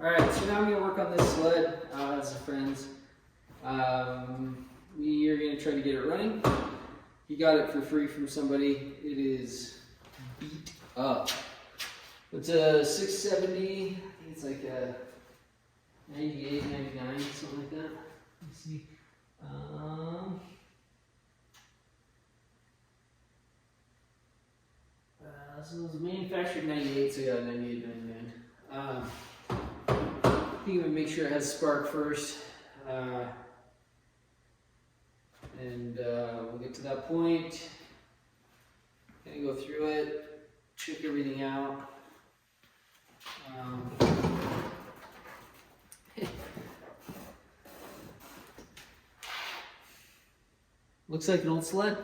Alright, so now I'm going to work on this sled as a friend's. We are going to try to get it running. He got it for free from somebody. It is beat up. It's a 670, I think it's like a 98, 99, something like that. Let's see. So it was manufactured in 98, so yeah, 98, 99. I think I'm gonna make sure it has spark first. And we'll get to that point. Gonna go through it, check everything out. Looks like an old sled.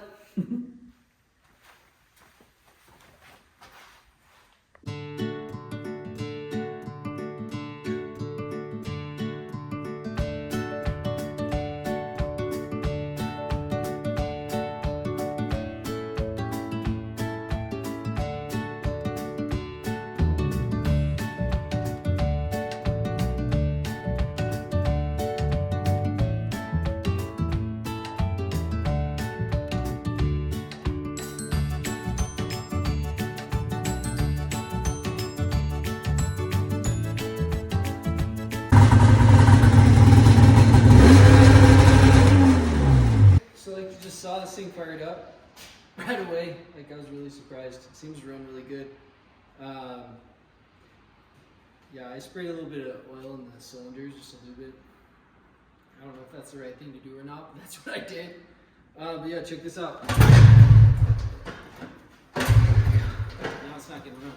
Saw this thing fired up right away. Like, I was really surprised. It seems to run really good. Yeah, I sprayed a little bit of oil in the cylinders, just a little bit. I don't know if that's the right thing to do or not, but that's what I did. But yeah, check this out. Now it's not getting run.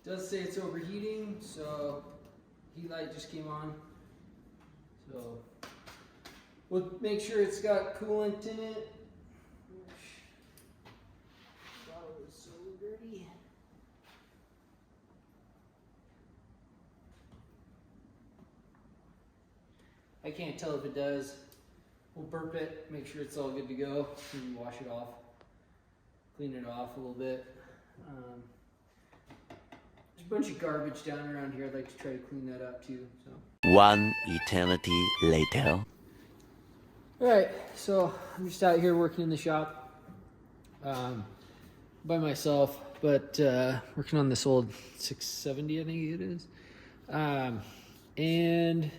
Does say it's overheating, so heat light just came on. So we'll make sure it's got coolant in it. Bottle is so dirty. I can't tell if it does. We'll burp it, make sure it's all good to go, and wash it off, clean it off a little bit. There's a bunch of garbage down around here. I'd like to try to clean that up too. So. One eternity later. Alright, so I'm just out here working in the shop by myself, but working on this old 670, I think it is. And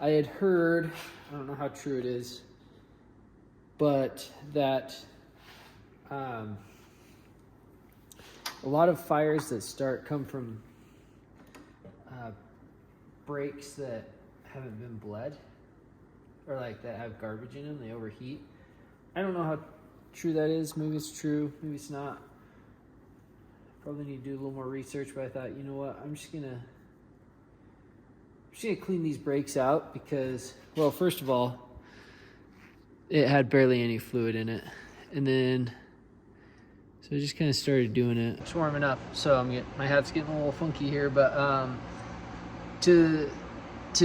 I had heard, I don't know how true it is, but that a lot of fires that come from brakes that haven't been bled, or like that have garbage in them, they overheat. I don't know how true that is. Maybe it's true, maybe it's not. Probably need to do a little more research, but I thought, you know what, I'm just gonna clean these brakes out because, well, first of all, it had barely any fluid in it. And then, so I just kind of started doing it. It's warming up, so my hat's getting a little funky here, but to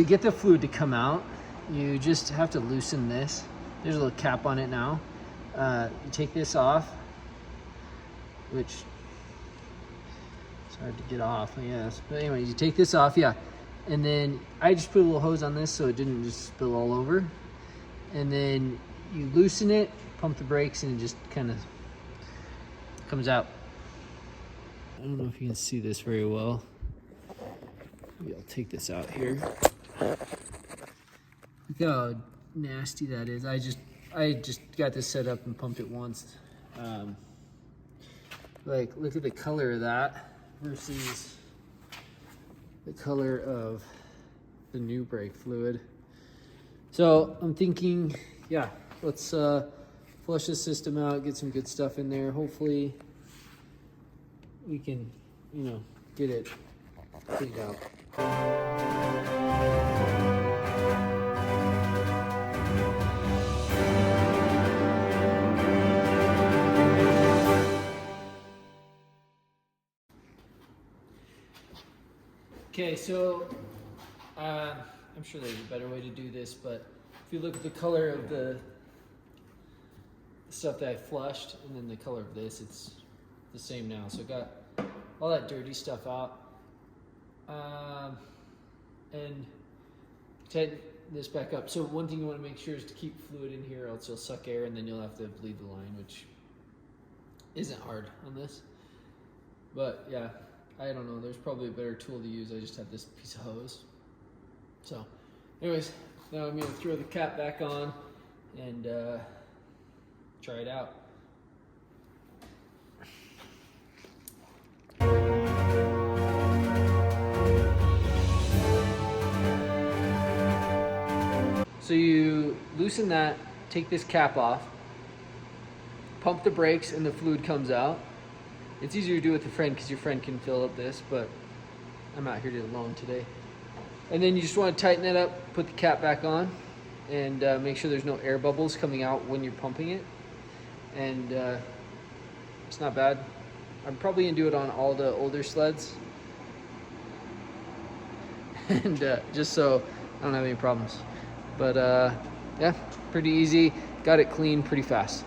get the fluid to come out, you just have to loosen this. There's a little cap on it now. You take this off, which it's hard to get off, I guess. But anyways, you take this off, yeah. And then I just put a little hose on this so it didn't just spill all over. And then you loosen it, pump the brakes, and it just kind of comes out. I don't know if you can see this very well. Maybe I'll take this out here. Look how nasty that is. I just got this set up and pumped it once. Like, look at the color of that versus the color of the new brake fluid. So I'm thinking, yeah, let's flush this system out, get some good stuff in there. Hopefully we can, get it cleaned out. Okay, so I'm sure there's a better way to do this, but if you look at the color of the stuff that I flushed and then the color of this, it's the same now. So I got all that dirty stuff out. And tighten this back up. So one thing you want to make sure is to keep fluid in here, else you'll suck air and then you'll have to bleed the line, which isn't hard on this. But yeah, I don't know, there's probably a better tool to use. I just have this piece of hose. So anyways, now I'm going to throw the cap back on and try it out. So you loosen that, take this cap off, pump the brakes and the fluid comes out. It's easier to do with a friend because your friend can fill up this, but I'm out here alone today. And then you just want to tighten it up, put the cap back on, and make sure there's no air bubbles coming out when you're pumping it. And it's not bad. I'm probably gonna do it on all the older sleds. And just so I don't have any problems. But yeah, pretty easy. Got it clean pretty fast.